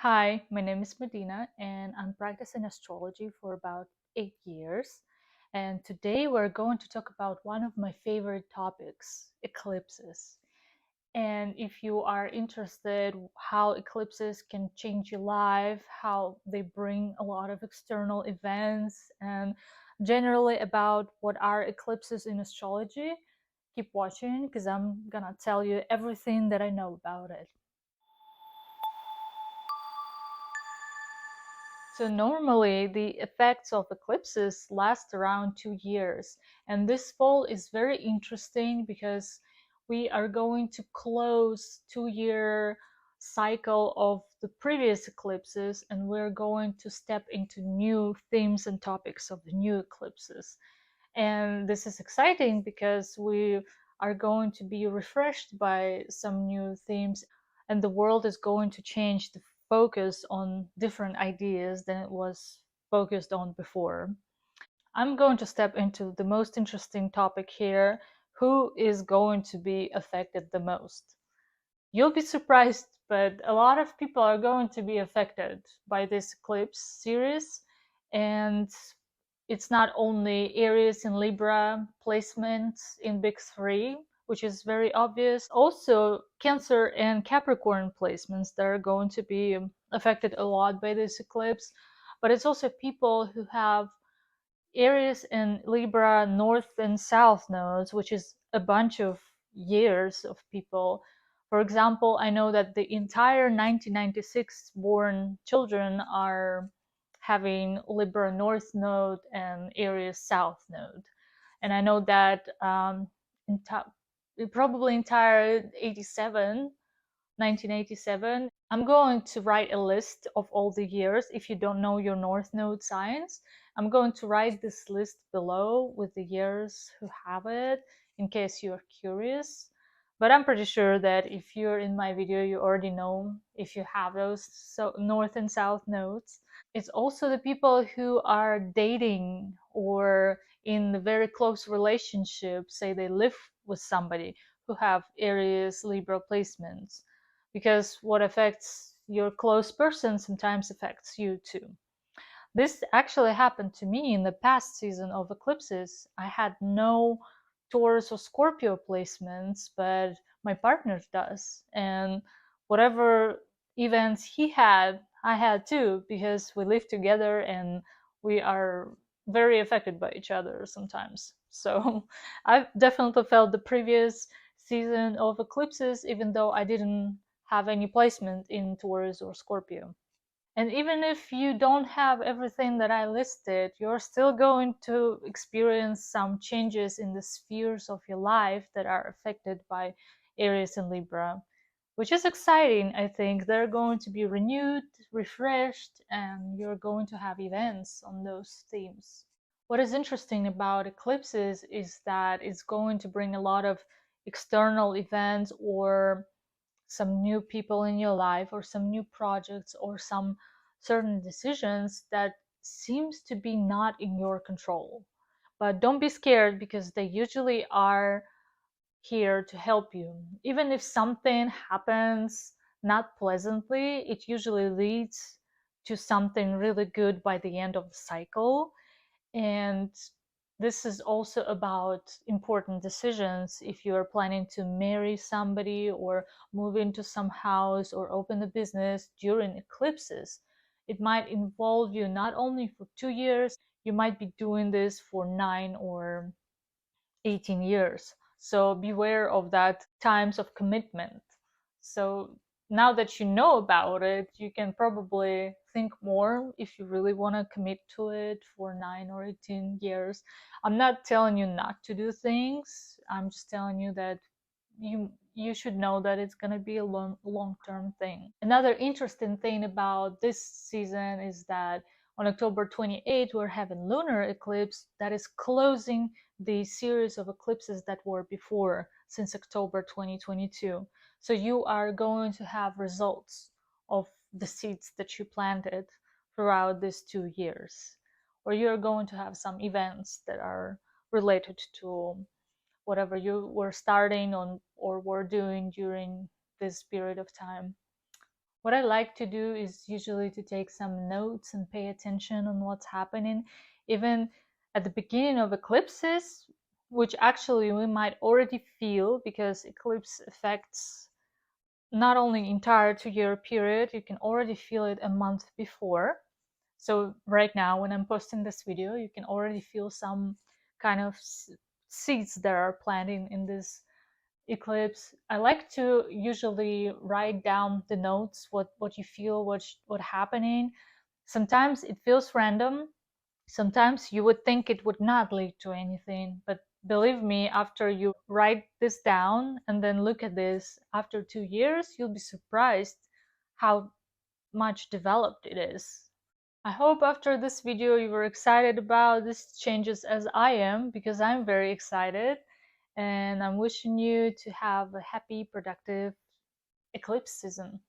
Hi, my name is Medina, and I'm practicing astrology for about 8 years. And today we're going to talk about one of my favorite topics, eclipses. And if you are interested how eclipses can change your life, how they bring a lot of external events, and generally about what are eclipses in astrology, keep watching because I'm gonna tell you everything that I know about it. So normally the effects of eclipses last around 2 years. And this fall is very interesting because we are going to close 2 year cycle of the previous eclipses, and we're going to step into new themes and topics of the new eclipses. And this is exciting because we are going to be refreshed by some new themes, and the world is going to change the focus on different ideas than it was focused on before. I'm going to step into the most interesting topic here: who is going to be affected the most? You'll be surprised, but a lot of people are going to be affected by this eclipse series. And it's not only Aries and Libra placements in Big Three, which is very obvious, also Cancer and Capricorn placements that are going to be affected a lot by this eclipse. But it's also people who have Aries and Libra North and South nodes, which is a bunch of years of people. For example, I know that the entire 1996 born children are having Libra North node and Aries South node. And I know that probably entire 1987. I'm going to write a list of all the years. If you don't know your North Node signs, I'm going to write this list below with the years who have it in case you're curious. But I'm pretty sure that if you're in my video, you already know if you have those North and South nodes. It's also the people who are dating or in a very close relationship, say they live with somebody who have Aries Libra placements, because what affects your close person sometimes affects you too. This actually happened to me in the past season of eclipses. I had no Taurus or Scorpio placements, but my partner does. And whatever events he had, I had too, because we live together and we are very affected by each other sometimes. So I've definitely felt the previous season of eclipses, even though I didn't have any placement in Taurus or Scorpio. And even if you don't have everything that I listed, you're still going to experience some changes in the spheres of your life that are affected by Aries and Libra, which is exciting. I think they're going to be renewed, refreshed, and you're going to have events on those themes. What is interesting about eclipses is that it's going to bring a lot of external events or some new people in your life or some new projects or some certain decisions that seems to be not in your control. But don't be scared because they usually are here to help you. Even if something happens not pleasantly, it usually leads to something really good by the end of the cycle. And this is also about important decisions. If you're planning to marry somebody or move into some house or open a business during eclipses, it might involve you not only for 2 years, you might be doing this for 9 or 18 years. So beware of that times of commitment. So now that you know about it, you can probably think more if you really want to commit to it for 9 or 18 years. I'm not telling you not to do things. I'm just telling you that you should know that it's going to be a long-term thing. Another interesting thing about this season is that on October 28th, we're having lunar eclipse that is closing the series of eclipses that were before since October 2022. So you are going to have results of the seeds that you planted throughout these 2 years, or you're going to have some events that are related to whatever you were starting on or were doing during this period of time. What I like to do is usually to take some notes and pay attention on what's happening, even at the beginning of eclipses, which actually we might already feel because eclipse affects not only entire 2 year period, you can already feel it a month before. So right now when I'm posting this video, you can already feel some kind of seeds that are planting in this eclipse. I like to usually write down the notes, what you feel, what happening. Sometimes it feels random. Sometimes you would think it would not lead to anything, but believe me, after you write this down and then look at this after 2 years, you'll be surprised how much developed it is. I hope after this video you were excited about these changes as I am, because I'm very excited, and I'm wishing you to have a happy, productive eclipse season.